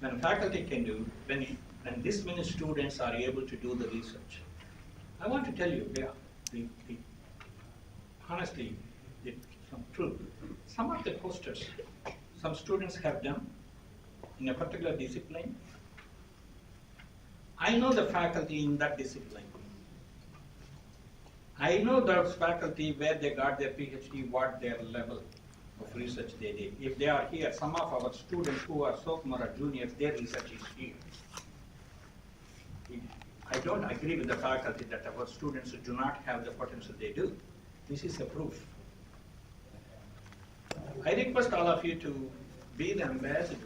when faculty can do, when this many students are able to do the research, I want to tell you, honestly, some truth. Some of the posters, some students have done in a particular discipline. I know the faculty in that discipline. I know those faculty where they got their PhD, what their level of research they did. If they are here, some of our students who are sophomore or juniors, their research is here. I don't agree with the faculty that our students do not have the potential they do. This is a proof. I request all of you to be the ambassadors.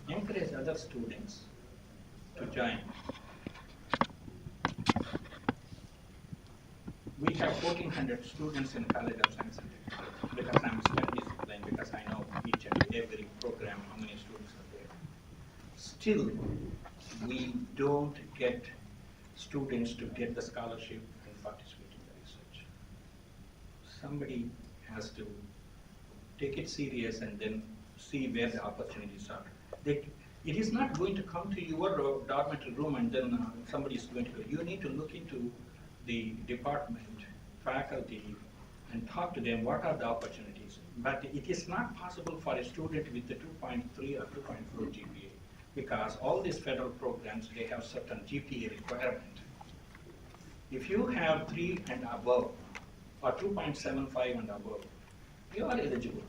Encourage other students to join. We have 1,400 students in College of Science and Technology because I'm STEM discipline, because I know each and every program, how many students are there. Still, we don't get students to get the scholarship and participate in the research. Somebody has to take it serious and then see where the opportunities are. It is not going to come to your dormitory room and then somebody is going to go. You need to look into the department, faculty, and talk to them what are the opportunities. But it is not possible for a student with the 2.3 or 2.4 GPA because all these federal programs, they have certain GPA requirement. If you have 3 and above, or 2.75 and above, you are eligible.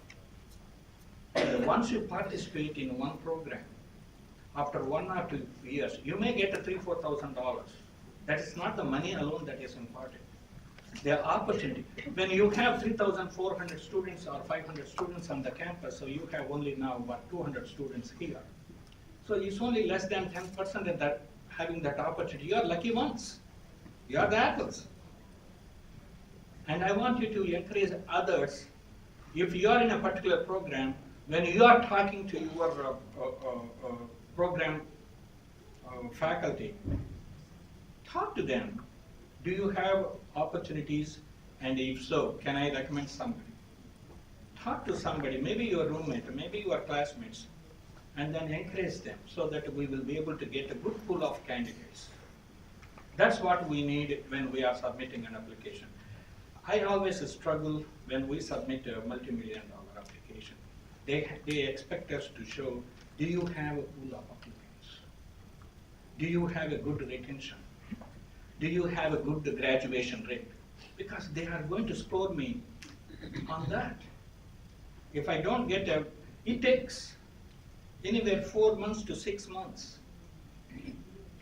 Once you participate in one program, after 1 or 2 years, you may get $3,000-4,000. That is not the money alone that is important. The opportunity. When you have 3,400 students or 500 students on the campus, so you have only now about 200 students here. So it's only less than 10% of that having that opportunity. You are lucky ones. You are the apples. And I want you to encourage others. If you are in a particular program, when you are talking to your program faculty, talk to them. Do you have opportunities? And if so, can I recommend somebody? Talk to somebody, maybe your roommate, maybe your classmates, and then encourage them so that we will be able to get a good pool of candidates. That's what we need when we are submitting an application. I always struggle when we submit a multi-million-dollar application. They expect us to show, do you have a pool of applicants? Do you have a good retention? Do you have a good graduation rate? Because they are going to score me on that. If I don't get it takes anywhere 4 months to 6 months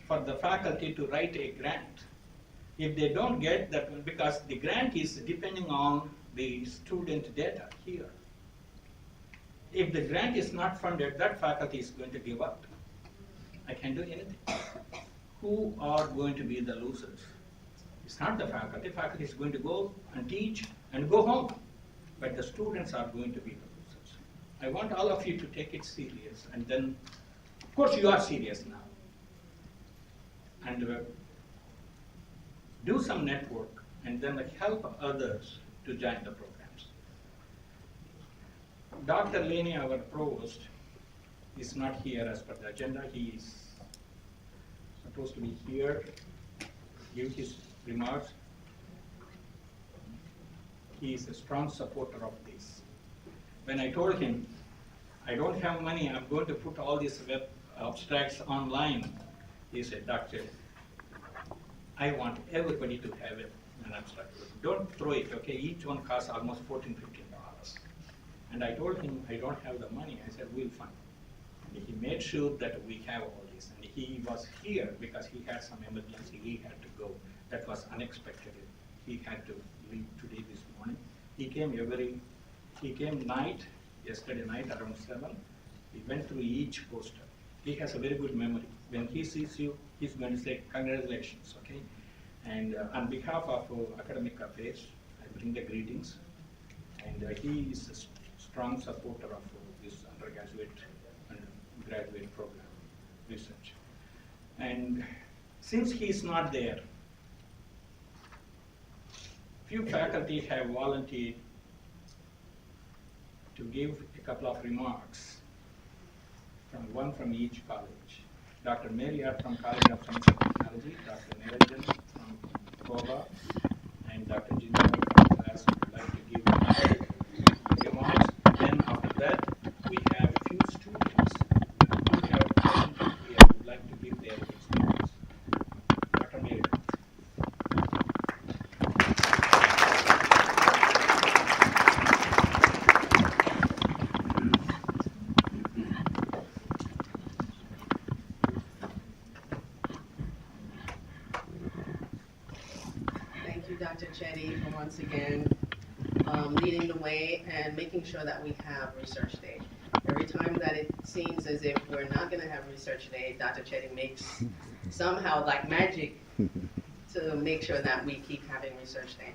for the faculty to write a grant. If they don't get that one, because the grant is depending on the student data here. If the grant is not funded, that faculty is going to give up. I can't do anything. Who are going to be the losers? It's not the faculty. Faculty is going to go and teach and go home. But the students are going to be the losers. I want all of you to take it serious. And then, of course, you are serious now. And do some network and then help others to join the programs. Dr. Laney, our provost, is not here as per the agenda. He is supposed to be here, give his remarks. He is a strong supporter of this. When I told him, I don't have money, I'm going to put all these web abstracts online, he said, Doctor, I want everybody to have an abstract. Don't throw it, okay? Each one costs almost $14, $15. And I told him, I don't have the money. I said, we'll find. And he made sure that we have all this. And he was here because he had some emergency. He had to go. That was unexpected. He had to leave today, this morning. He came yesterday night around 7. He went through each poster. He has a very good memory. When he sees you, he's going to say, congratulations, okay? And on behalf of Academic Affairs, I bring the greetings. And he is a strong supporter of this undergraduate and graduate program research. And since he's not there, few faculty have volunteered to give a couple of remarks one from each college. Dr. Marriott from College of Science and Technology, Dr. Niranjan from COBA, and Dr. Jinder from class would like to give remarks. Then after that, we have a few students who have presented here who would like to give their experience. Dr. Marriott. Dr. Chetty for once again leading the way and making sure that we have research day. Every time that it seems as if we're not going to have research day, Dr. Chetty makes somehow like magic to make sure that we keep having research day.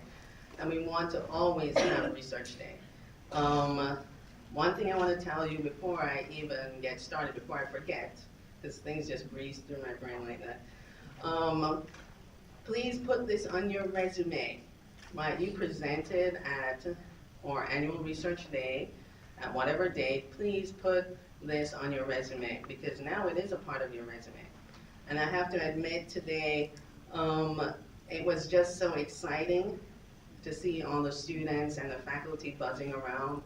And we want to always have research day. One thing I want to tell you before I even get started, before I forget, because things just breeze through my brain like that. Please put this on your resume, right? You presented at or annual research day, at whatever date, please put this on your resume because now it is a part of your resume. And I have to admit today, it was just so exciting to see all the students and the faculty buzzing around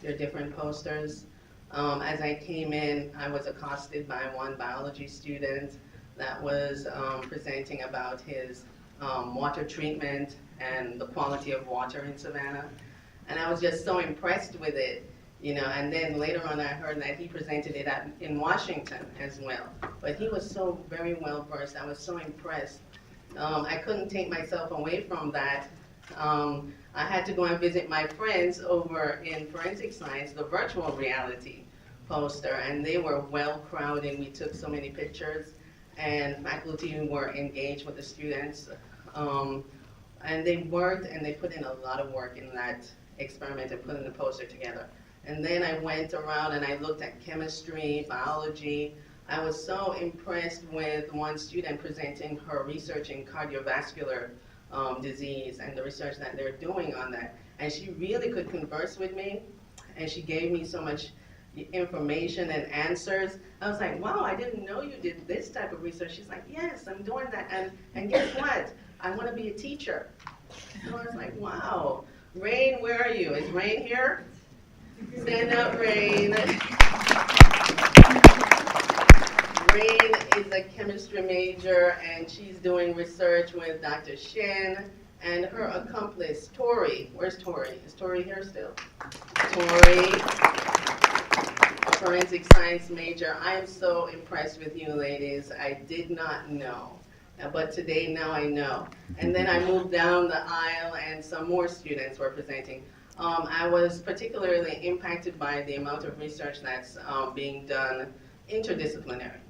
their different posters. As I came in, I was accosted by one biology student that was presenting about his water treatment and the quality of water in Savannah. And I was just so impressed with it, you know, and then later on I heard that he presented it in Washington as well. But he was so very well versed, I was so impressed. I couldn't take myself away from that. I had to go and visit my friends over in forensic science, the virtual reality poster, and they were well crowded. We took so many pictures. And faculty were engaged with the students. And they worked and they put in a lot of work in that experiment and putting the poster together. And then I went around and I looked at chemistry, biology. I was so impressed with one student presenting her research in cardiovascular disease and the research that they're doing on that. And she really could converse with me, and she gave me so much information and answers. I was like, wow, I didn't know you did this type of research. She's like, yes, I'm doing that. And guess what? I want to be a teacher. So I was like, wow. Rain, where are you? Is Rain here? Stand up, Rain. Rain is a chemistry major, and she's doing research with Dr. Shin and her accomplice, Tori. Where's Tori? Is Tori here still? Tori. Forensic science major. I am so impressed with you ladies. I did not know, but today now I know. And then I moved down the aisle and some more students were presenting. I was particularly impacted by the amount of research that's being done interdisciplinary,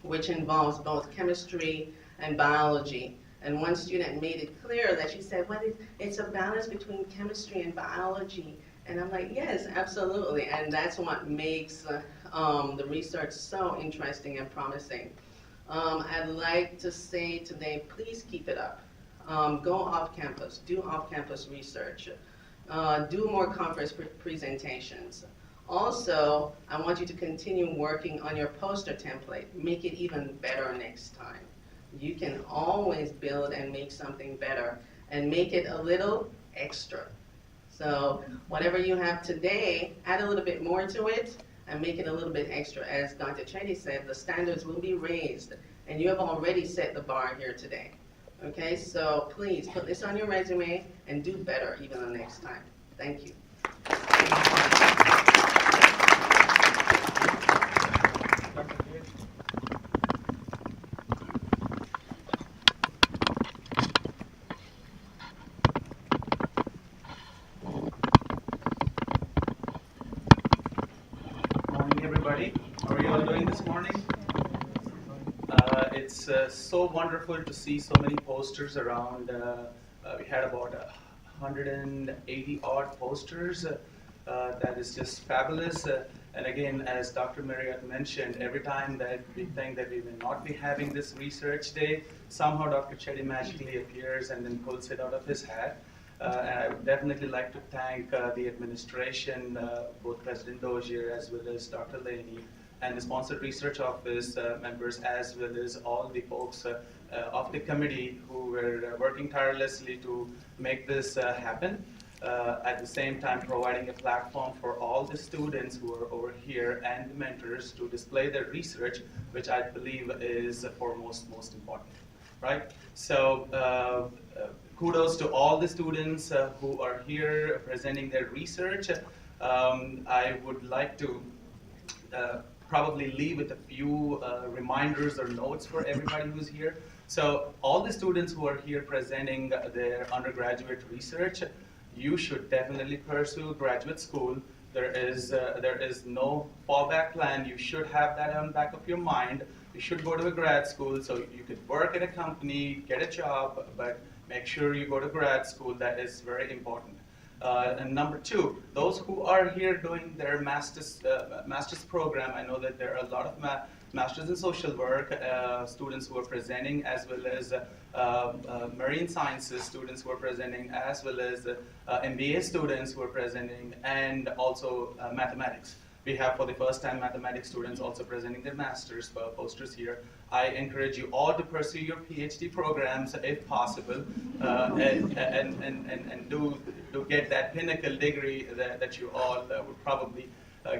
which involves both chemistry and biology. And one student made it clear that she said, well, it's a balance between chemistry and biology. And I'm like, yes, absolutely. And that's what makes the research so interesting and promising. I'd like to say today, please keep it up. Go off campus, do off-campus research. Do more conference presentations. Also, I want you to continue working on your poster template. Make it even better next time. You can always build and make something better and make it a little extra. So whatever you have today, add a little bit more to it and make it a little bit extra. As Dr. Chetty said, the standards will be raised, and you have already set the bar here today. Okay, so please put this on your resume and do better even the next time. Thank you. Morning, everybody. How are you all doing this morning? It's so wonderful to see so many posters around. We had about 180 odd posters. That is just fabulous. And again, as Dr. Marriott mentioned, every time that we think that we will not be having this research day, somehow Dr. Chetty magically appears and then pulls it out of his hat. And I would definitely like to thank the administration, both President Dozier as well as Dr. Laney, and the Sponsored Research Office members, as well as all the folks of the committee who were working tirelessly to make this happen. At the same time, providing a platform for all the students who are over here and the mentors to display their research, which I believe is foremost most important, right? So kudos to all the students who are here presenting their research. I would like to probably leave with a few reminders or notes for everybody who's here. So all the students who are here presenting their undergraduate research, you should definitely pursue graduate school. There is no fallback plan. You should have that on the back of your mind. You should go to a grad school so you could work at a company, get a job, but make sure you go to grad school. That is very important. And number two, those who are here doing their master's program, I know that there are a lot of masters in social work students who are presenting, as well as marine sciences students who are presenting, as well as MBA students who are presenting, and also mathematics. We have, for the first time, mathematics students also presenting their master's posters here. I encourage you all to pursue your PhD programs if possible, and do get that pinnacle degree that you all would probably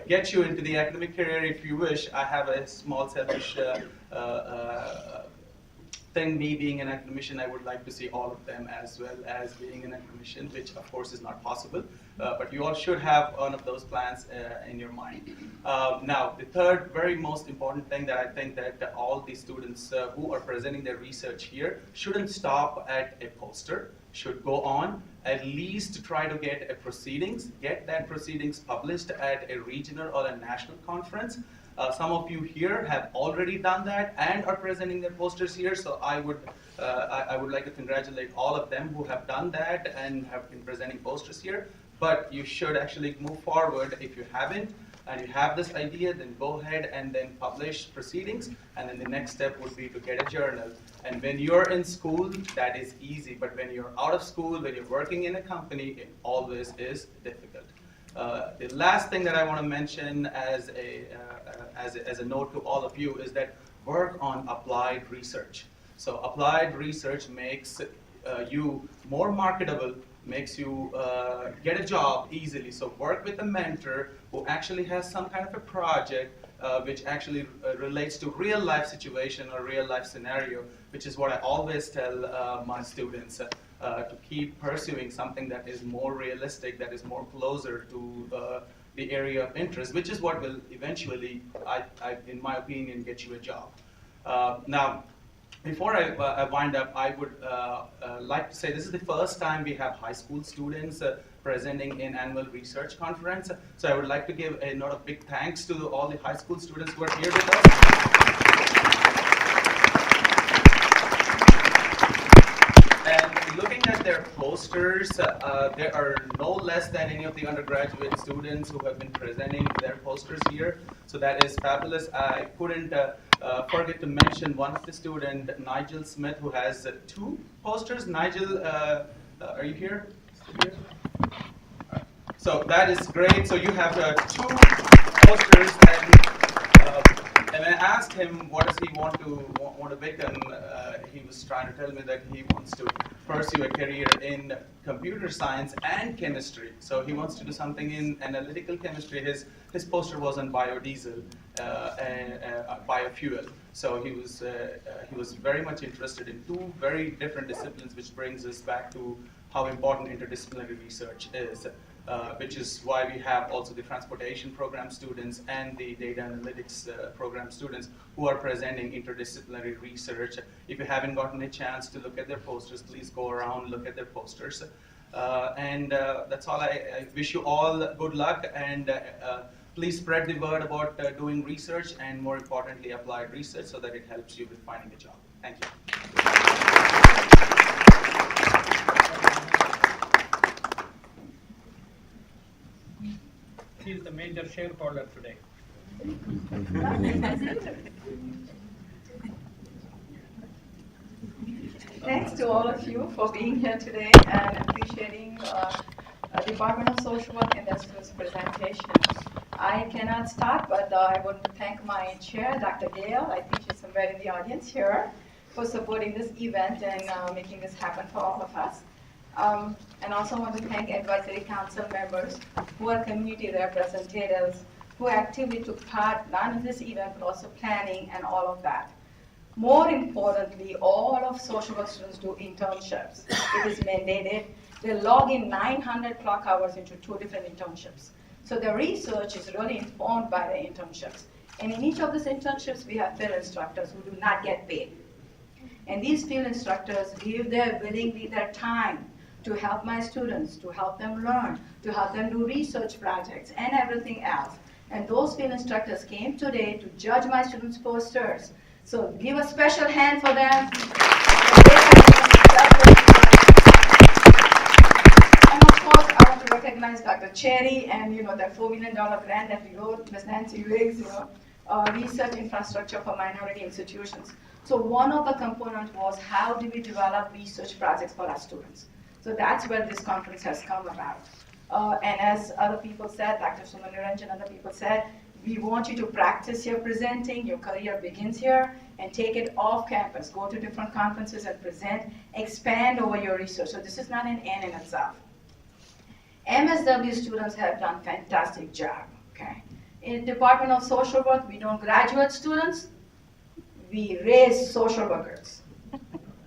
get you into the academic career if you wish. I have a small selfish thing. Me being an academician, I would like to see all of them as well as being an academician, which of course is not possible. But you all should have one of those plans in your mind. Now, the third very most important thing that I think that all the students who are presenting their research here shouldn't stop at a poster, should go on, at least try to get a proceedings, get that proceedings published at a regional or a national conference. Some of you here have already done that and are presenting their posters here, so I would like to congratulate all of them who have done that and have been presenting posters here. But you should actually move forward. If you haven't, and you have this idea, then go ahead and then publish proceedings, and then the next step would be to get a journal. And when you're in school, that is easy, but when you're out of school, when you're working in a company, it always is difficult. The last thing that I want to mention as a note to all of you is that work on applied research. So applied research makes you more marketable, makes you get a job easily. So work with a mentor who actually has some kind of a project which actually relates to real life situation or real life scenario, which is what I always tell my students, to keep pursuing something that is more realistic, that is more closer to the area of interest, which is what will eventually, in my opinion, get you a job. Now, before I wind up, I would like to say this is the first time we have high school students presenting in annual research conference. So I would like to give a note of big thanks to all the high school students who are here with us. And looking at their posters, there are no less than any of the undergraduate students who have been presenting their posters here. So that is fabulous. I couldn't forget to mention one of the students, Nigel Smith, who has 2 posters. Nigel, are you here? So that is great. So you have 2 posters, and I asked him what does he want to become. He was trying to tell me that he wants to pursue a career in computer science and chemistry. So he wants to do something in analytical chemistry. His poster was on biodiesel and biofuel. So he was very much interested in 2 very different disciplines, which brings us back to how important interdisciplinary research is, which is why we have also the transportation program students and the data analytics program students who are presenting interdisciplinary research. If you haven't gotten a chance to look at their posters, please go around, look at their posters. And that's all. I wish you all good luck, and please spread the word about doing research, and more importantly, applied research, so that it helps you with finding a job. Thank you. He is the major shareholder today. Thanks to all of you for being here today and appreciating Department of Social Work and their students' presentation. I cannot start, but I want to thank my chair, Dr. Gail. I think she's somewhere in the audience here, for supporting this event and making this happen for all of us. And also want to thank advisory council members who are community representatives who actively took part not in this event but also planning and all of that. More importantly, all of social work students do internships. It is mandated. They log in 900 clock hours into 2 different internships. So the research is really informed by the internships. And in each of these internships, we have field instructors who do not get paid. And these field instructors give willingly their time to help my students, to help them learn, to help them do research projects and everything else. And those field instructors came today to judge my students' posters. So give a special hand for them. And of course, I want to recognize Dr. Cherry and that $4 million grant that we wrote, Ms. Nancy Riggs, research infrastructure for minority institutions. So one of the components was how do we develop research projects for our students. So that's where this conference has come about. And as other people said, Dr. Sumaniranjan and other people said, we want you to practice your presenting, your career begins here, and take it off campus. Go to different conferences and present, expand over your research. So this is not an end in itself. MSW students have done a fantastic job, okay? In the Department of Social Work, we don't graduate students, we raise social workers.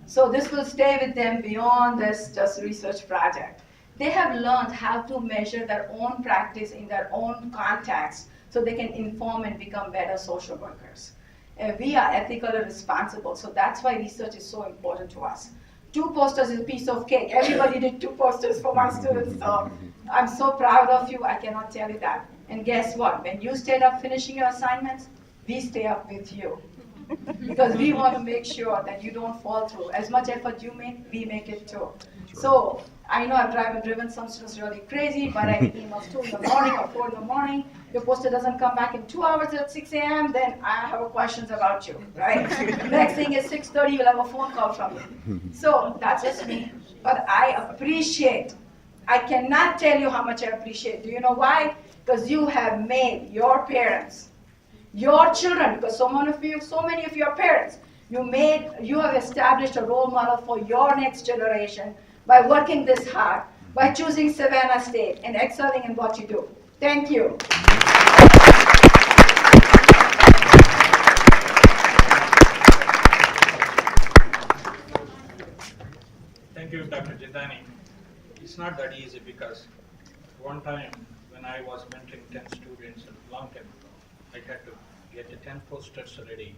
So this will stay with them beyond this just research project. They have learned how to measure their own practice in their own context so they can inform and become better social workers. We are ethically responsible, so that's why research is so important to us. 2 posters is a piece of cake. Everybody did 2 posters for my students, so I'm so proud of you, I cannot tell you that. And guess what? When you stayed up finishing your assignments, we stay up with you. Because we want to make sure that you don't fall through. As much effort you make, we make it too. So I know I've driven some students really crazy, but I get emails 2 in the morning or 4 in the morning. Your poster doesn't come back in 2 hours at 6 a.m., then I have questions about you, right? Next thing is 6:30, you'll have a phone call from me. So that's just me. But I appreciate, I cannot tell you how much I appreciate. Do you know why? Because you have made your parents, your children, because so many of your parents, you have established a role model for your next generation by working this hard, by choosing Savannah State and excelling in what you do. Thank you. Thank you, Dr. Jindani. It's not that easy because one time when I was mentoring 10 students a long time ago, I had to get the 10 posters ready.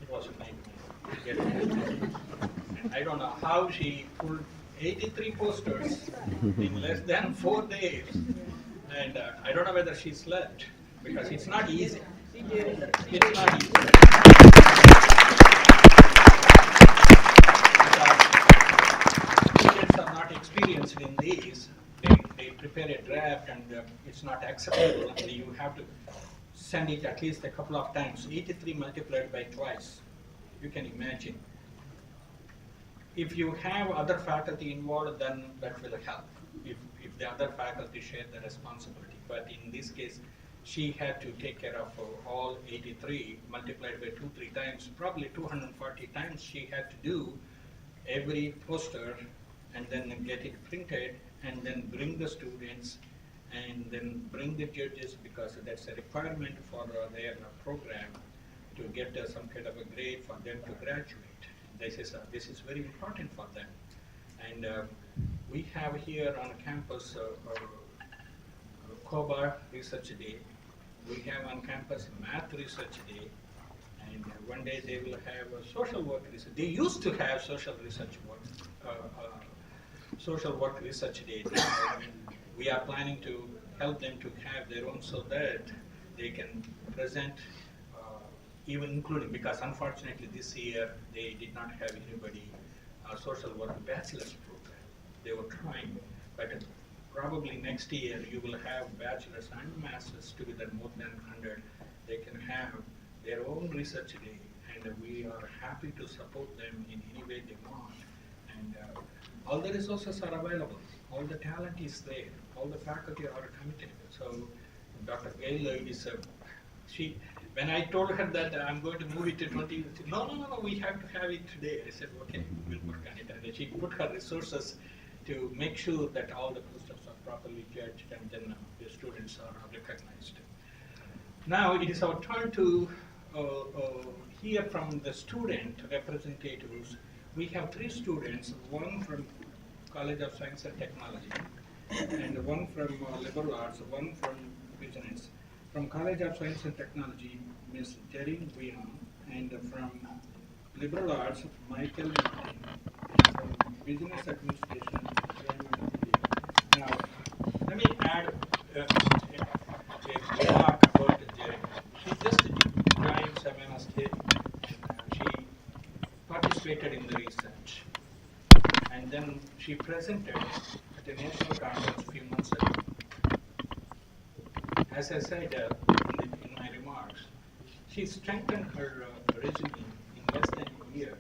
It was a nightmare to get it. And I don't know how she pulled 83 posters in less than 4 days. And I don't know whether she slept because it's not easy. It's not easy. Because students are not experienced in these. They prepare a draft and it's not acceptable. And you have to send it at least a couple of times. 83 multiplied by twice. You can imagine. If you have other faculty involved, then that will help. If the other faculty share the responsibility. But in this case, she had to take care of all 83 multiplied by 2-3 times, probably 240 times she had to do every poster and then get it printed and then bring the students and then bring the judges because that's a requirement for their program to get some kind of a grade for them to graduate. This is very important for them. And we have here on campus COBA Research Day. We have on campus Math Research Day. And one day they will have a social work research. They used to have social work research day. We are planning to help them to have their own so that they can present even including, because unfortunately this year they did not have anybody social work bachelor's program. They were trying, but probably next year you will have bachelor's and master's together more than 100. They can have their own research day, and we are happy to support them in any way they want. And all the resources are available. All the talent is there. All the faculty are committed. So Dr. Gail is she. When I told her that I'm going to move it to 20, she said, no, we have to have it today. I said, okay, we'll work on it. And she put her resources to make sure that all the posters are properly judged and then the students are recognized. Now it is our turn to hear from the student representatives. We have 3 students, one from College of Science and Technology, and one from Liberal Arts, one from Business. From College of Science and Technology, Ms. Jerry Guion, and from Liberal Arts, Michael Martin, and from Business Administration, now, let me add a remark about Jerry. She just joined Savannah State, and she participated in the research. And then she presented at a national conference a few months ago. As I said in my remarks, she strengthened her resume in less than a year,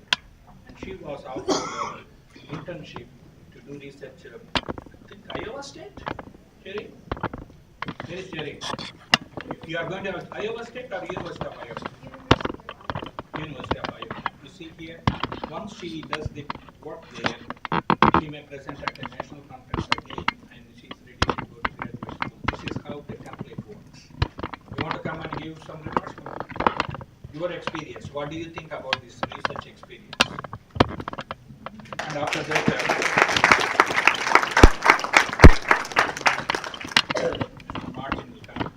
and she was offered an internship to do research at Iowa State. Jerry? Where is Jerry? You are going to Iowa State or University of Iowa? University of Iowa. You see here, once she does the work there, she may present at a national conference again, and she's ready to go to graduate school. This is how the template works. You want to come and give some remarks? Your experience. What do you think about this research experience? And after that, Martin will come.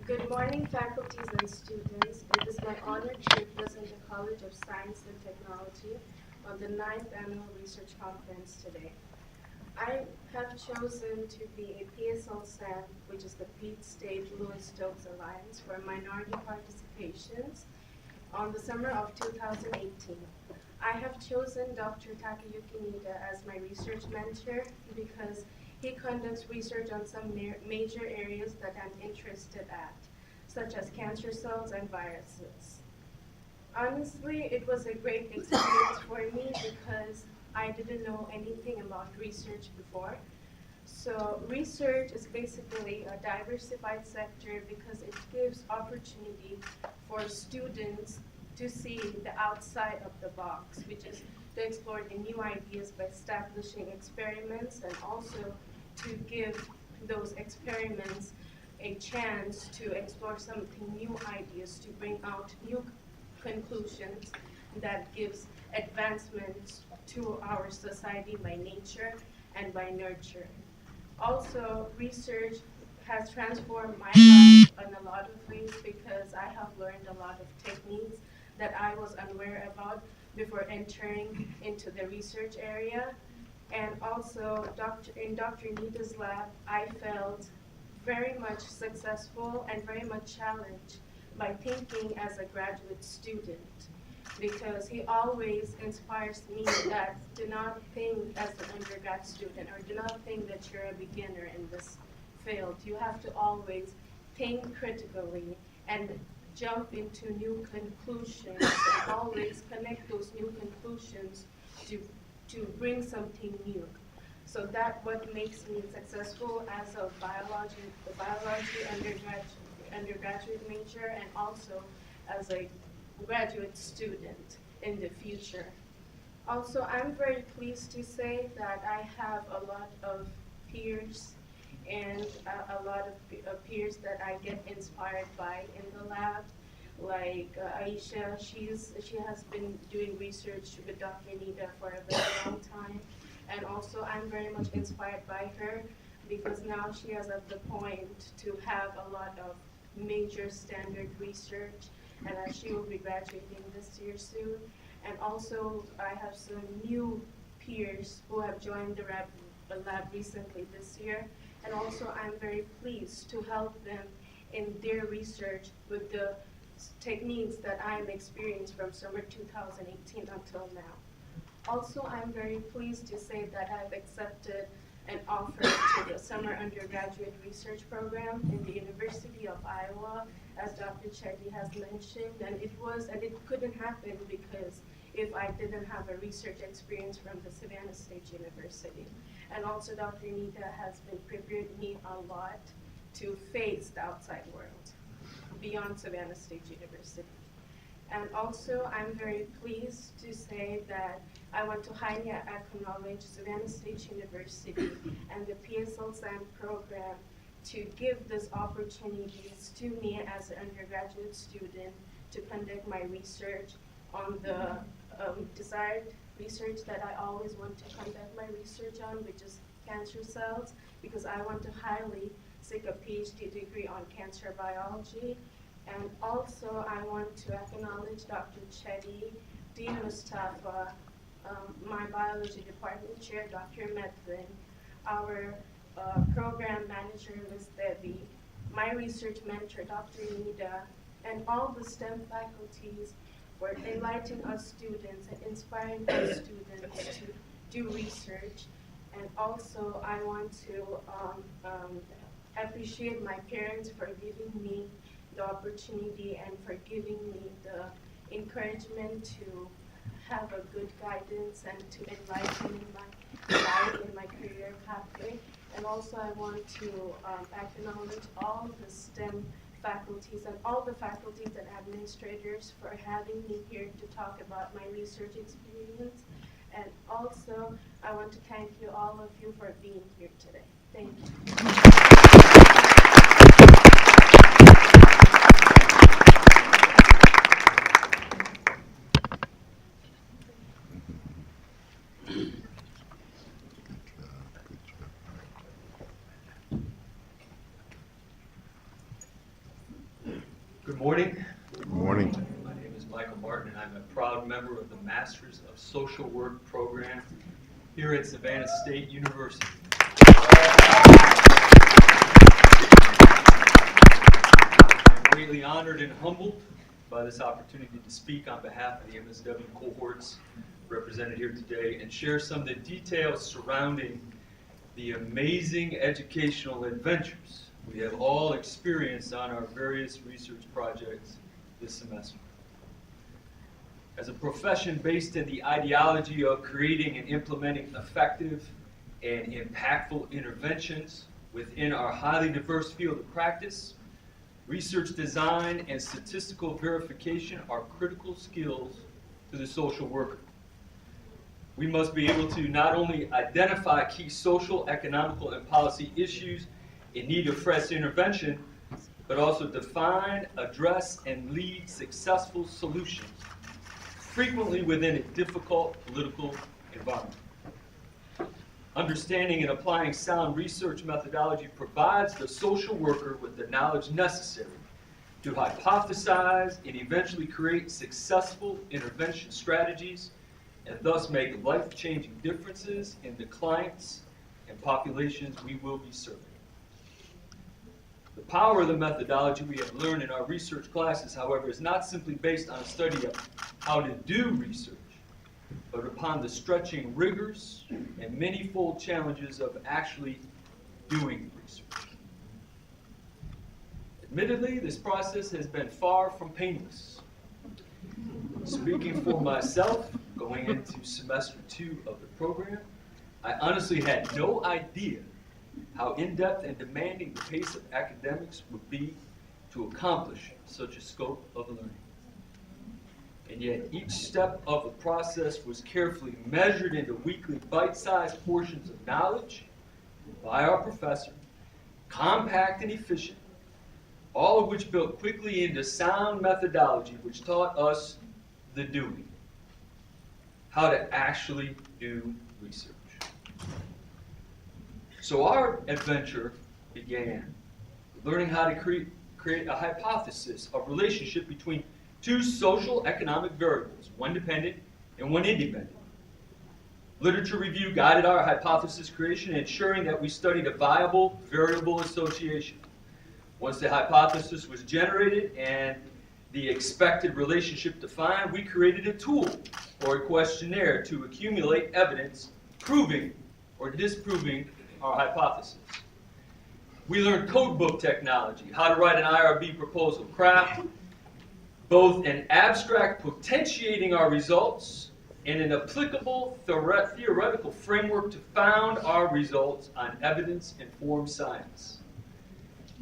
Good morning, faculties and students. It is my honor to represent the College of Science and Technology on the 9th Annual Research Conference today. I have chosen to be a PSL SAM, which is the Pete State Louis Stokes Alliance for Minority Participations, on the summer of 2018. I have chosen Dr. Takayuki Nida as my research mentor because he conducts research on some major areas that I'm interested at, such as cancer cells and viruses. Honestly, it was a great experience for me because I didn't know anything about research before. So research is basically a diversified sector because it gives opportunity for students to see the outside of the box, which is to explore the new ideas by establishing experiments and also to give those experiments a chance to explore something new ideas, to bring out new conclusions that gives advancements to our society by nature and by nurture. Also, research has transformed my life in a lot of ways because I have learned a lot of techniques that I was unaware about before entering into the research area. And also, in Dr. Nida's lab, I felt very much successful and very much challenged by thinking as a graduate student, because he always inspires me that do not think as an undergrad student or do not think that you're a beginner in this field. You have to always think critically and jump into new conclusions and always connect those new conclusions to bring something new. So that's what makes me successful as a biology undergraduate major and also as a graduate student in the future. Also, I'm very pleased to say that I have a lot of peers and a lot of peers that I get inspired by in the lab. Like Aisha, she has been doing research with Dr. Nida for a very long time. And also I'm very much inspired by her because now she is at the point to have a lot of major standard research, and she will be graduating this year soon. And also I have some new peers who have joined the lab recently this year. And also I'm very pleased to help them in their research with the techniques that I'm experienced from summer 2018 until now. Also, I'm very pleased to say that I've accepted an offer to the summer undergraduate research program in the University of Iowa as Dr. Chetty has mentioned, and it couldn't happen because if I didn't have a research experience from the Savannah State University. And also Dr. Nita has been prepared me a lot to face the outside world beyond Savannah State University. And also, I'm very pleased to say that I want to highly acknowledge Savannah State University and the PSL SAM program to give this opportunities to me as an undergraduate student to conduct my research on the desired research that I always want to conduct my research on, which is cancer cells, because I want to highly seek a PhD degree on cancer biology. And also, I want to acknowledge Dr. Chetty, Dean Mustafa, my biology department chair, Dr. Medlin, our program manager, Ms. Debbie, my research mentor, Dr. Nida, and all the STEM faculties for enlightening us students and inspiring us students to do research. And also, I want to appreciate my parents for giving me the opportunity and for giving me the encouragement to have a good guidance and to enlighten my life in my career pathway. And also I want to acknowledge all the STEM faculties and all the faculties and administrators for having me here to talk about my research experience. And also I want to thank you, all of you, for being here today. Thank you. Good morning. Good morning. My name is Michael Martin, and I'm a proud member of the Masters of Social Work program here at Savannah State University. I'm greatly honored and humbled by this opportunity to speak on behalf of the MSW cohorts represented here today and share some of the details surrounding the amazing educational adventures we have all experienced on our various research projects this semester. As a profession based in the ideology of creating and implementing effective and impactful interventions within our highly diverse field of practice, research design and statistical verification are critical skills to the social worker. We must be able to not only identify key social, economical, and policy issues in need of fresh intervention, but also define, address, and lead successful solutions, frequently within a difficult political environment. Understanding and applying sound research methodology provides the social worker with the knowledge necessary to hypothesize and eventually create successful intervention strategies and thus make life-changing differences in the clients and populations we will be serving. The power of the methodology we have learned in our research classes, however, is not simply based on a study of how to do research, but upon the stretching rigors and many-fold challenges of actually doing research. Admittedly, this process has been far from painless. Speaking for myself, going into semester 2 of the program, I honestly had no idea how in-depth and demanding the pace of academics would be to accomplish such a scope of learning. And yet each step of the process was carefully measured into weekly bite-sized portions of knowledge by our professor, compact and efficient, all of which built quickly into sound methodology which taught us the doing, how to actually do research. So our adventure began learning how to create a hypothesis of relationship between two social economic variables, one dependent and one independent. Literature review guided our hypothesis creation, ensuring that we studied a viable variable association. Once the hypothesis was generated and the expected relationship defined, we created a tool or a questionnaire to accumulate evidence proving or disproving our hypothesis. We learned code book technology, how to write an IRB proposal, craft both an abstract potentiating our results and an applicable theoretical framework to found our results on evidence-informed science.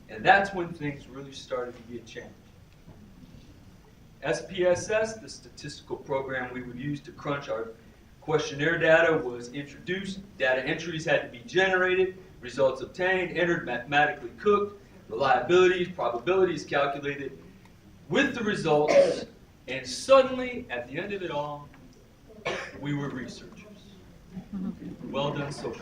And that's when things really started to be a challenge. SPSS, the statistical program we would use to crunch our questionnaire data, was introduced. Data entries had to be generated, results obtained, entered, mathematically cooked, reliabilities, probabilities calculated with the results, and suddenly, at the end of it all, we were researchers. Well done, social.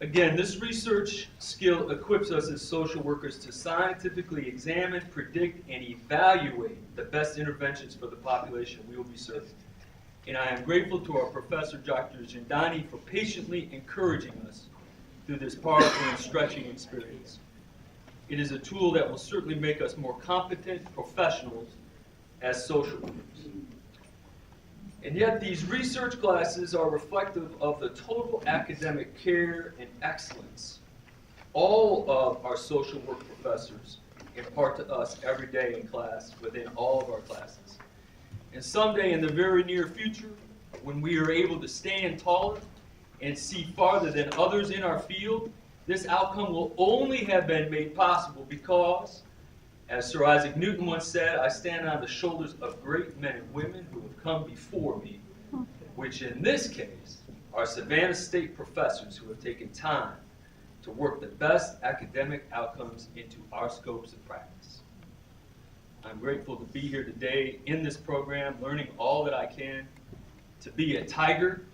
Again, this research skill equips us as social workers to scientifically examine, predict, and evaluate the best interventions for the population we will be serving. And I am grateful to our professor, Dr. Jindani, for patiently encouraging us through this powerful and stretching experience. It is a tool that will certainly make us more competent professionals as social workers. And yet these research classes are reflective of the total academic care and excellence all of our social work professors impart to us every day in class within all of our classes. And someday in the very near future, when we are able to stand taller and see farther than others in our field, this outcome will only have been made possible because, as Sir Isaac Newton once said, I stand on the shoulders of great men and women who have come before me, which in this case are Savannah State professors who have taken time to work the best academic outcomes into our scopes of practice. I'm grateful to be here today in this program, learning all that I can, to be a tiger,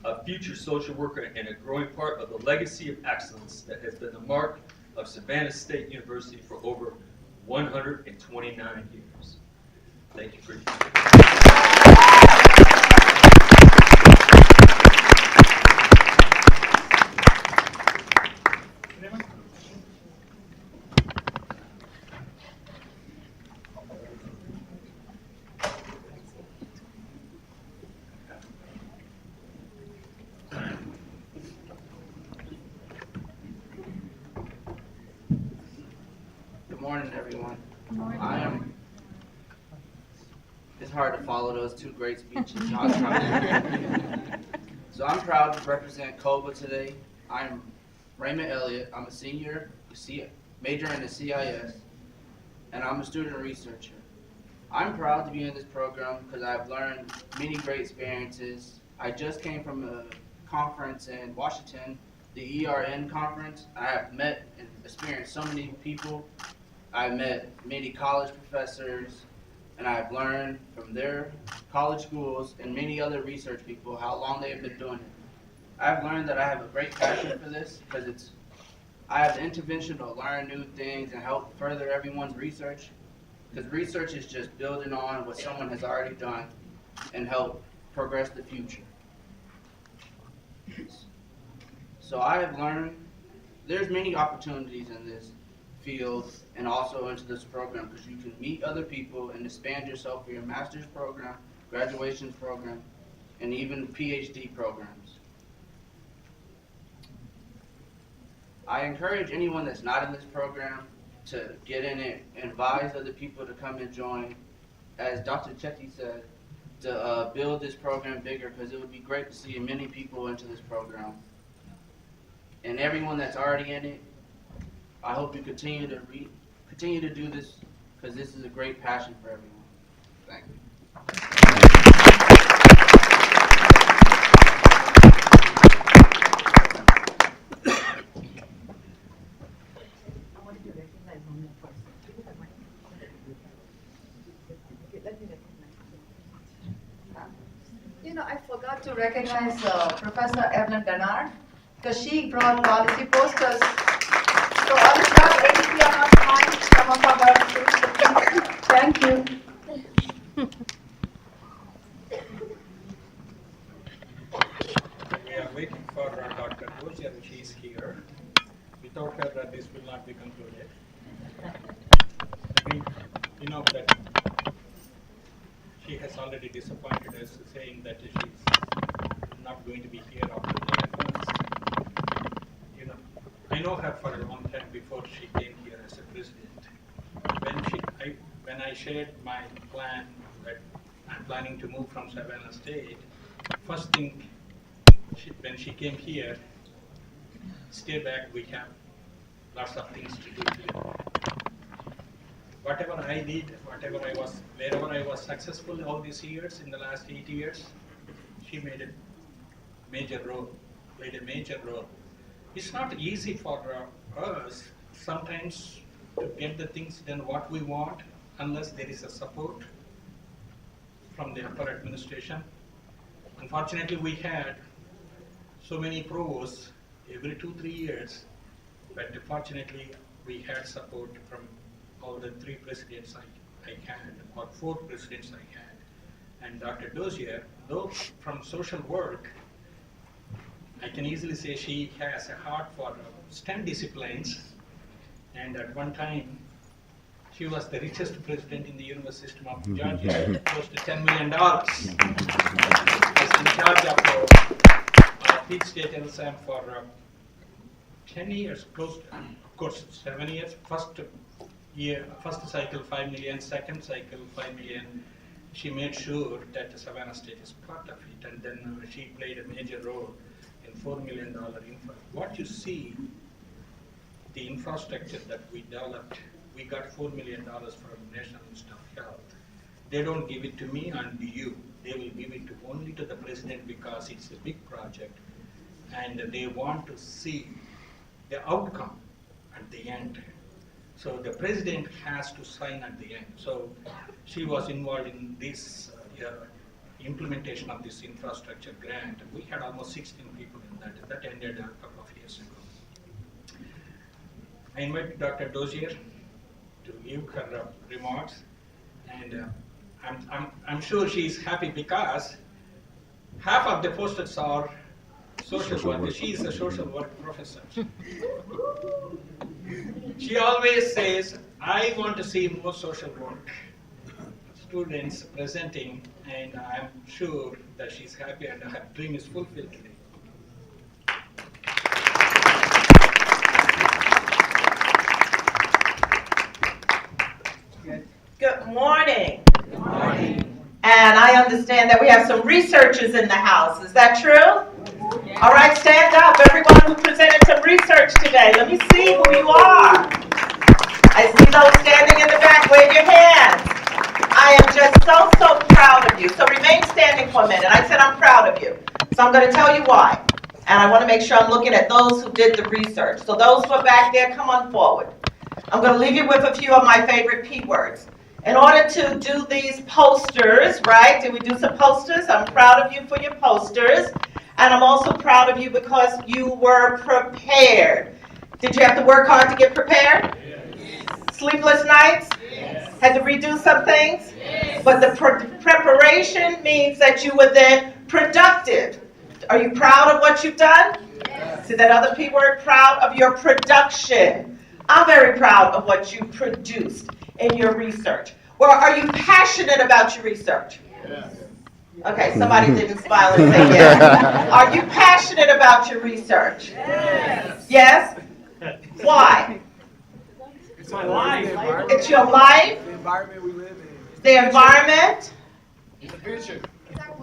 a future social worker, and a growing part of the legacy of excellence that has been the mark of Savannah State University for over 129 years. Thank you for your time. Good morning, everyone. It's hard to follow those two great speeches. So I'm proud to represent COBA today. I'm Raymond Elliott. I'm a senior, major in the CIS, and I'm a student researcher. I'm proud to be in this program because I've learned many great experiences. I just came from a conference in Washington, the ERN conference. I have met and experienced so many people. I've met many college professors, and I've learned from their college schools and many other research people how long they have been doing it. I've learned that I have a great passion for this because I have the intervention to learn new things and help further everyone's research, because research is just building on what someone has already done and help progress the future. So I have learned there's many opportunities in this field and also into this program because you can meet other people and expand yourself for your master's program, graduation program, and even PhD programs. I encourage anyone that's not in this program to get in it and advise other people to come and join. As Dr. Chetty said, to build this program bigger, because it would be great to see many people into this program. And everyone that's already in it, I hope you continue to do this, because this is a great passion for everyone. Thank you. I forgot to recognize Professor Evelyn Bernard because she brought policy posters. So I'm sure ADP are not mind some of our students. Thank you. We are waiting for Dr. Rozier. She's here. Without her, this will not be concluded. I think you know that she has already disappointed us, saying that she's not going to be here after the conference. I know her for a long time before she came here as a president. When I shared my plan that I'm planning to move from Savannah State, first thing when she came here, stay back, we have lots of things to do here. Whatever I did, wherever I was successful all these years, in the last 8 years, she made a major role, played a major role. It's not easy for us sometimes to get the things done what we want unless there is a support from the upper administration. Unfortunately, we had so many pros every 2-3 years, but fortunately we had support from all the 3 presidents I had, or 4 presidents I had. And Dr. Dozier, though from social work, I can easily say she has a heart for STEM disciplines, and at one time she was the richest president in the university system of Georgia, close to $10 million. Was in charge of Peach State LSAM for 10 years, close to, of course, 7 years. First cycle 5 million, second cycle 5 million. She made sure that Savannah State is part of it, and then she played a major role in $4 million infra. What you see, the infrastructure that we developed, we got $4 million from National Institute of Health. They don't give it to me and you. They will give it only to the president because it's a big project, and they want to see the outcome at the end. So the president has to sign at the end. So she was involved in this implementation of this infrastructure grant. We had almost 16 people in that. That ended a couple of years ago. I invited Dr. Dozier to give her remarks, and I'm sure she's happy because half of the posters are social work. She is a social work professor. She always says, I want to see more social work students presenting, and I'm sure that she's happy and her dream is fulfilled today. Good morning. Good morning. And I understand that we have some researchers in the house. Is that true? Yeah. All right, stand up. Everyone who presented some research today. Let me see who you are. I see those standing in the back. Wave your hands. I am just so proud of you. So remain standing for a minute. I said I'm proud of you. So I'm going to tell you why. And I want to make sure I'm looking at those who did the research. So those who are back there, come on forward. I'm going to leave you with a few of my favorite P words. In order to do these posters, right? Did we do some posters? I'm proud of you for your posters. And I'm also proud of you because you were prepared. Did you have to work hard to get prepared? Yes. Sleepless nights? Yes. Had to redo some things? Yes. But the preparation means that you were then productive. Are you proud of what you've done? Yes. See that other P word? Proud of your production. I'm very proud of what you produced in your research. Or are you passionate about your research? Yes. Okay, somebody didn't smile and say yes. Are you passionate about your research? Yes. Yes? Why? It's my life. It's your life? The environment we live in. The environment? The vision.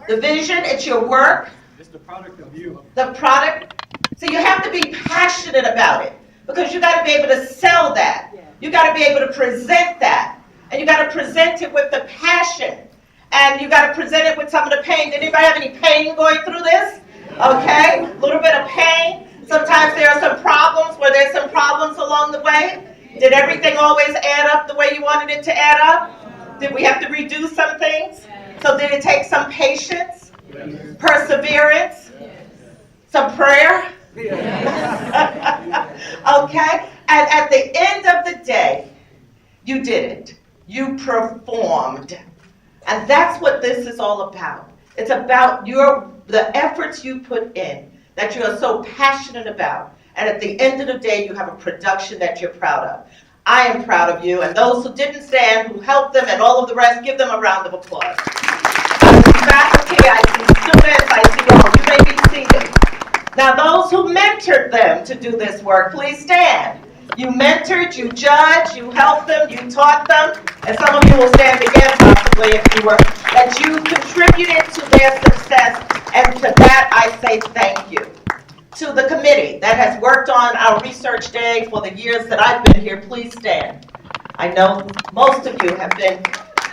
The vision, it's your work? It's the product of you. The product? So you have to be passionate about it because you got to be able to sell that. You got to be able to present that. And you got to present it with the passion. And you got to present it with some of the pain. Did anybody have any pain going through this? Okay, a little bit of pain. Sometimes there are some problems. Were there some problems along the way? Did everything always add up the way you wanted it to add up? Did we have to redo some things? So did it take some patience, perseverance, some prayer? Okay, and at the end of the day, you did it. You performed. And that's what this is all about. It's about the efforts you put in that you are so passionate about. And at the end of the day, you have a production that you're proud of. I am proud of you. And those who didn't stand, who helped them, and all of the rest, give them a round of applause. I see faculty, I see students, I see all. You may be seated. Now, those who mentored them to do this work, please stand. You mentored, you judged, you helped them, you taught them, and some of you will stand again possibly if you were, that you contributed to their success, and to that I say thank you. To the committee that has worked on our research day for the years that I've been here, please stand. I know most of you have been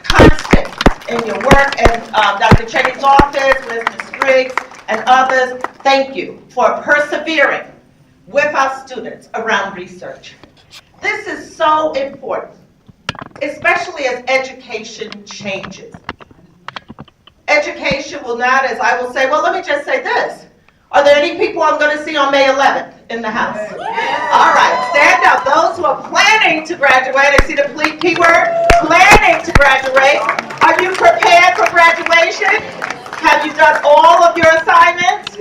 constant in your work, and Dr. Chetty's office, Mr. Spriggs, and others, thank you for persevering with our students around research. This is so important, especially as education changes. Education will not, as I will say, well, let me just say this. Are there any people I'm going to see on May 11th in the house? All right, stand up. Those who are planning to graduate, I see the key word, planning to graduate. Are you prepared for graduation? Have you done all of your assignments?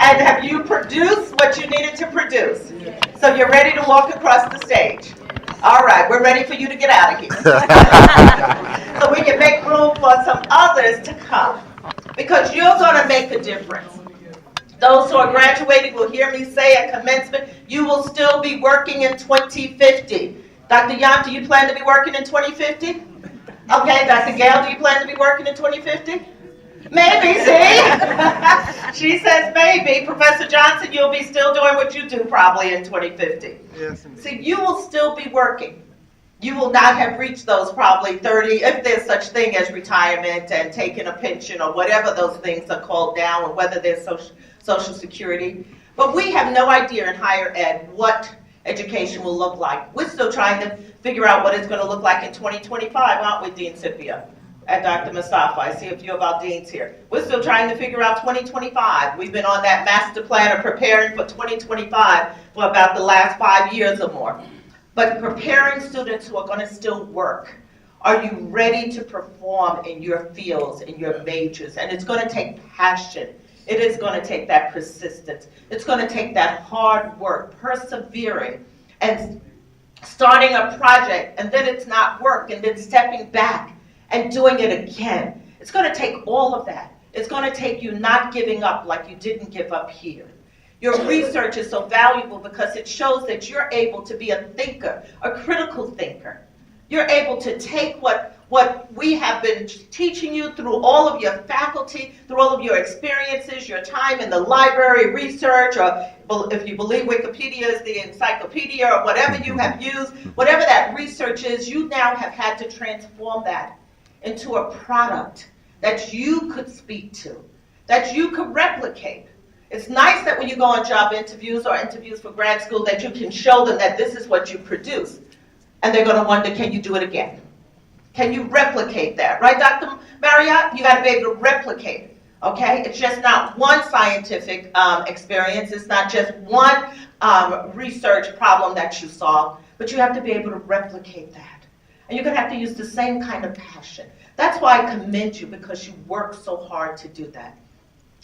And have you produced what you needed to produce? So you're ready to walk across the stage. All right, we're ready for you to get out of here. So we can make room for some others to come. Because you're going to make a difference. Those who are graduating will hear me say at commencement, you will still be working in 2050. Dr. Young, do you plan to be working in 2050? Okay, Dr. Gale, do you plan to be working in 2050? Maybe, see? She says maybe. Professor Johnson, you'll be still doing what you do probably in 2050. Yes, indeed. See, you will still be working. You will not have reached those probably 30, if there's such thing as retirement and taking a pension or whatever those things are called now, or whether there's Social Security. But we have no idea in higher ed what education will look like. We're still trying to figure out what it's going to look like in 2025, aren't we, Dean Scipio? And Dr. Mustafa, I see a few of our deans here. We're still trying to figure out 2025. We've been on that master plan of preparing for 2025 for about the last 5 years or more. But preparing students who are going to still work. Are you ready to perform in your fields, in your majors? And it's going to take passion. It is going to take that persistence. It's going to take that hard work, persevering, and starting a project, and then it's not work, and then stepping back and doing it again. It's going to take all of that. It's going to take you not giving up like you didn't give up here. Your research is so valuable because it shows that you're able to be a thinker, a critical thinker. You're able to take what we have been teaching you through all of your faculty, through all of your experiences, your time in the library, research, or if you believe Wikipedia is the encyclopedia, or whatever you have used, whatever that research is, you now have had to transform that into a product that you could speak to, that you could replicate. It's nice that when you go on job interviews or interviews for grad school that you can show them that this is what you produce. And they're going to wonder, can you do it again? Can you replicate that? Right, Dr. Marriott? You got to be able to replicate it, okay? It's just not one scientific experience. It's not just one research problem that you solve, but you have to be able to replicate that. And you're going to have to use the same kind of passion. That's why I commend you, because you work so hard to do that.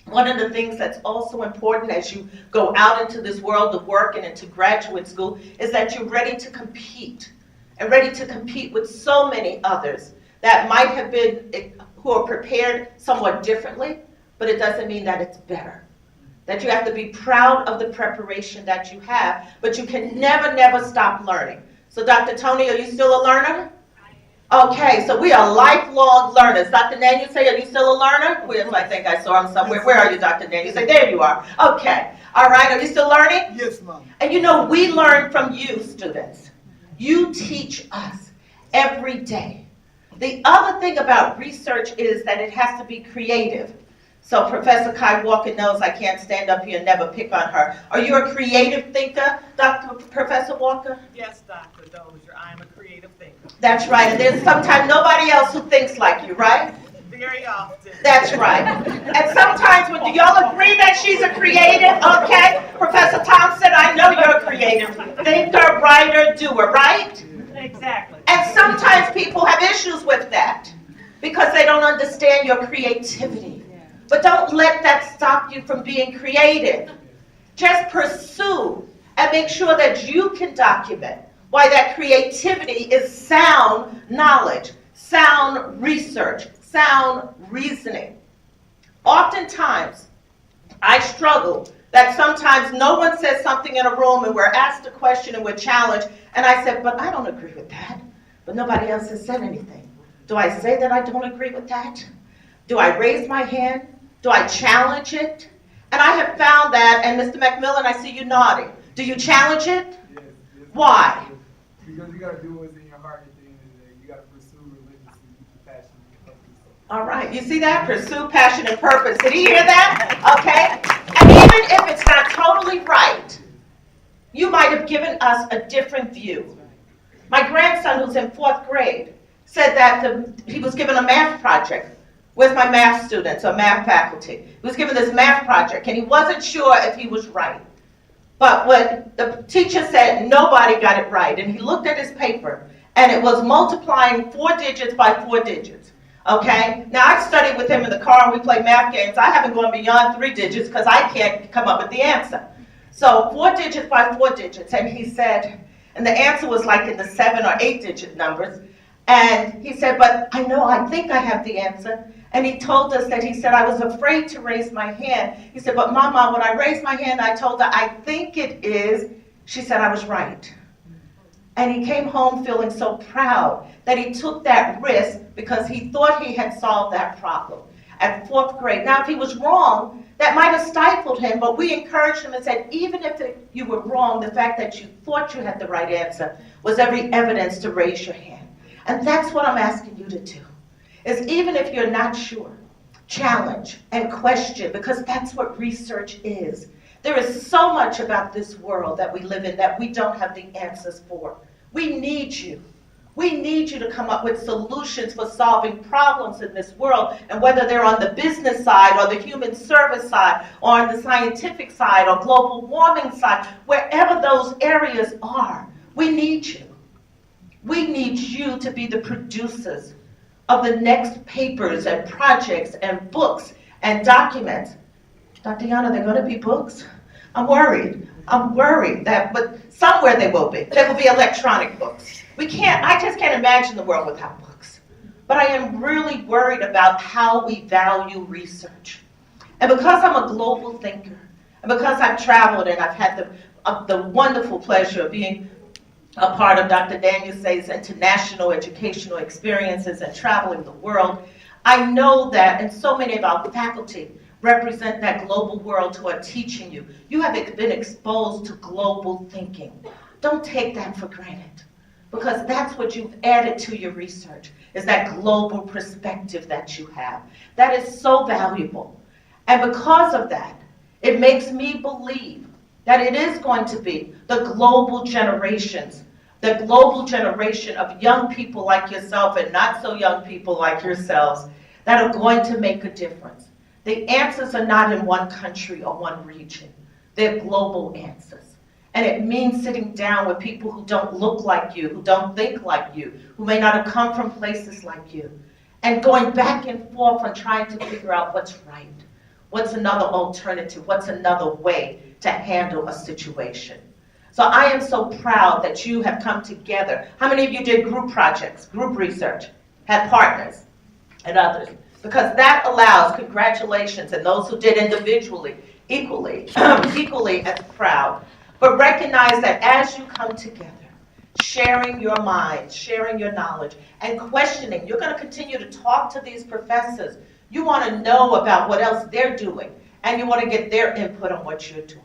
One of the things that's also important as you go out into this world of work and into graduate school is that you're ready to compete, and ready to compete with so many others that might have been, who are prepared somewhat differently, but it doesn't mean that it's better. That you have to be proud of the preparation that you have, but you can never, never stop learning. So Dr. Tony, are you still a learner? Okay, so we are lifelong learners. Dr. Nan, you say, are you still a learner? I think I saw him somewhere. Where are you, Dr. Nan? You say, there you are. Okay, all right, are you still learning? Yes, Mom. And you know, we learn from you, students. You teach us every day. The other thing about research is that it has to be creative. So Professor Kai Walker knows I can't stand up here and never pick on her. Are you a creative thinker, Professor Walker? Yes, Dr. Dozier, I am a creative thinker. That's right, and there's sometimes nobody else who thinks like you, right? Very often. That's right. And sometimes, do y'all agree that she's a creative? Okay, Professor Thompson, I know you're a creative thinker, writer, doer, right? Exactly. And sometimes people have issues with that because they don't understand your creativity. But don't let that stop you from being creative. Just pursue and make sure that you can document why that creativity is sound knowledge, sound research, sound reasoning. Oftentimes, I struggle that sometimes no one says something in a room and we're asked a question and we're challenged, and I said, but I don't agree with that. But nobody else has said anything. Do I say that I don't agree with that? Do I raise my hand? Do I challenge it? And I have found that, and Mr. McMillan, I see you nodding. Do you challenge it? Yes. Why? Because you got to do what's in your heart at the end of the day. You got to pursue religiously the passion and purpose. All right, you see that? Pursue passion and purpose. Did he hear that? Okay. And even if it's not totally right, you might have given us a different view. My grandson, who's in 4th grade, said that he was given a math project. Where's my math students or math faculty? He was given this math project, and he wasn't sure if he was right. But what the teacher said, nobody got it right. And he looked at his paper, and it was multiplying 4 digits by 4 digits. Okay? Now, I studied with him in the car, and we played math games. I haven't gone beyond 3 digits because I can't come up with the answer. So 4 digits by 4 digits. And he said, and the answer was like in the 7 or 8 digit numbers. And he said, but I think I have the answer. And he told us that, he said, I was afraid to raise my hand. He said, but Mama, when I raised my hand, I told her, I think it is. She said, I was right. And he came home feeling so proud that he took that risk because he thought he had solved that problem at 4th grade. Now, if he was wrong, that might have stifled him, but we encouraged him and said, even if you were wrong, the fact that you thought you had the right answer was every evidence to raise your hand. And that's what I'm asking you to do, is even if you're not sure, challenge and question, because that's what research is. There is so much about this world that we live in that we don't have the answers for. We need you. We need you to come up with solutions for solving problems in this world, and whether they're on the business side or the human service side or on the scientific side or global warming side, wherever those areas are, we need you. We need you to be the producers of the next papers and projects and books and documents. Dr. Yana, they're going to be books? I'm worried that, but somewhere they will be. There will be electronic books. I just can't imagine the world without books. But I am really worried about how we value research. And because I'm a global thinker, and because I've traveled and I've had the wonderful pleasure of being a part of Dr. Daniel Say's international educational experiences and traveling the world, I know that, and so many of our faculty represent that global world who are teaching you. You have been exposed to global thinking. Don't take that for granted, because that's what you've added to your research, is that global perspective that you have. That is so valuable. And because of that, it makes me believe that it is going to be the global generations, the global generation of young people like yourself and not so young people like yourselves that are going to make a difference. The answers are not in one country or one region. They're global answers. And it means sitting down with people who don't look like you, who don't think like you, who may not have come from places like you, and going back and forth and trying to figure out what's right, what's another alternative, what's another way to handle a situation. So I am so proud that you have come together. How many of you did group projects, group research, had partners and others? Because that allows, congratulations, and those who did individually, equally as proud. But recognize that as you come together, sharing your mind, sharing your knowledge, and questioning, you're going to continue to talk to these professors. You want to know about what else they're doing, and you want to get their input on what you're doing.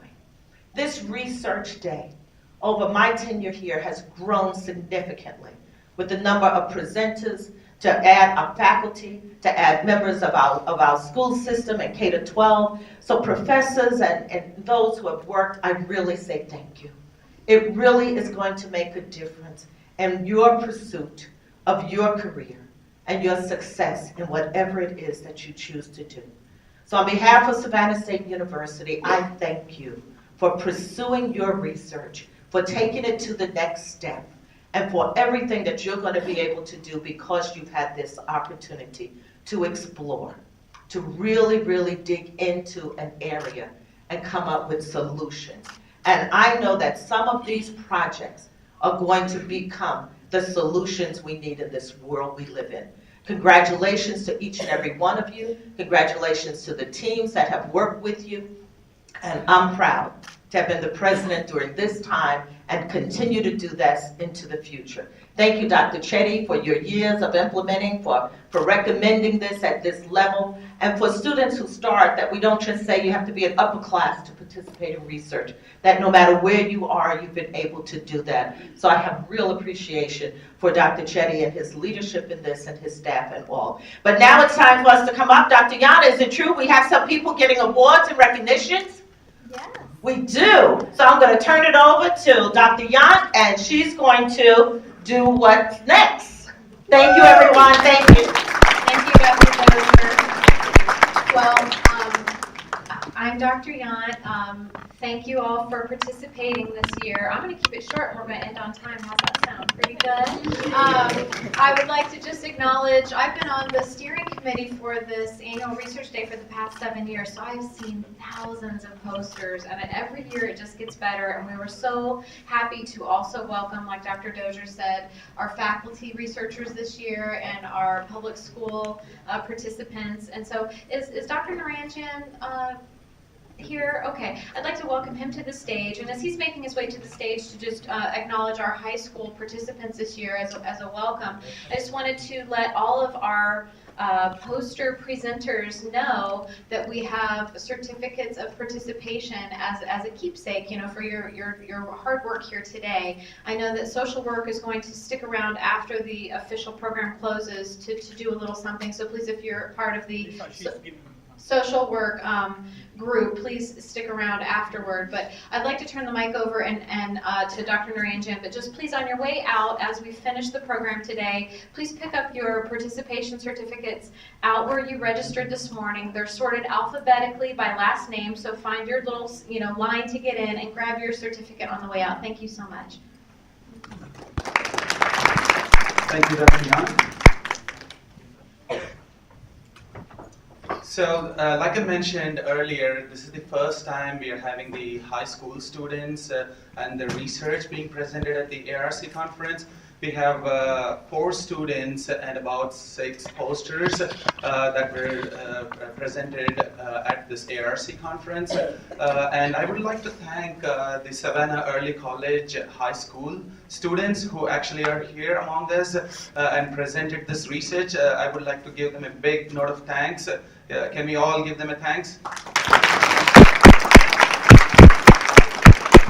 This research day, over my tenure here, has grown significantly with the number of presenters, to add our faculty, to add members of our school system and K-12. So professors and those who have worked, I really say thank you. It really is going to make a difference in your pursuit of your career and your success in whatever it is that you choose to do. So on behalf of Savannah State University, I thank you for pursuing your research, for taking it to the next step, and for everything that you're going to be able to do because you've had this opportunity to explore, to really, really dig into an area and come up with solutions. And I know that some of these projects are going to become the solutions we need in this world we live in. Congratulations to each and every one of you. Congratulations to the teams that have worked with you. And I'm proud to have been the president during this time and continue to do that into the future. Thank you, Dr. Chetty, for your years of implementing, for recommending this at this level, and for students who start, that we don't just say you have to be an upper class to participate in research, that no matter where you are, you've been able to do that. So I have real appreciation for Dr. Chetty and his leadership in this and his staff and all. But now it's time for us to come up. Dr. Yana, is it true we have some people getting awards and recognitions? Yes. We do. So I'm going to turn it over to Dr. Yant, and she's going to do what's next. Thank you, everyone. Thank you. Thank you, Dr. Dozier. Well, I'm Dr. Yant. Thank you all for participating this year. I'm going to keep it short and we're going to end on time. How's that sound? Pretty good? I would like to just acknowledge I've been on the steering committee for this annual research day for the past 7 years, so I've seen thousands of posters, and every year it just gets better, and we were so happy to also welcome, like Dr. Dozier said, our faculty researchers this year and our public school participants. And so is Dr. Naranjan here? Okay, I'd like to welcome him to the stage, and as he's making his way to the stage, to just acknowledge our high school participants this year as a welcome. I just wanted to let all of our poster presenters know that we have certificates of participation as a keepsake, for your hard work here today. I know that social work is going to stick around after the official program closes to do a little something, so please, if you're part of the social work group, please stick around afterward. But I'd like to turn the mic over and to Dr. Naranjan, but just please, on your way out, as we finish the program today, please pick up your participation certificates out where you registered this morning. They're sorted alphabetically by last name, so find your little line to get in and grab your certificate on the way out. Thank you so much. Thank you, Dr. Yana. So, like I mentioned earlier, this is the first time we are having the high school students and the research being presented at the ARC conference. We have 4 students and about 6 posters that were presented at this ARC conference. And I would like to thank the Savannah Early College High School students who actually are here among us and presented this research. I would like to give them a big note of thanks. Can we all give them a thanks?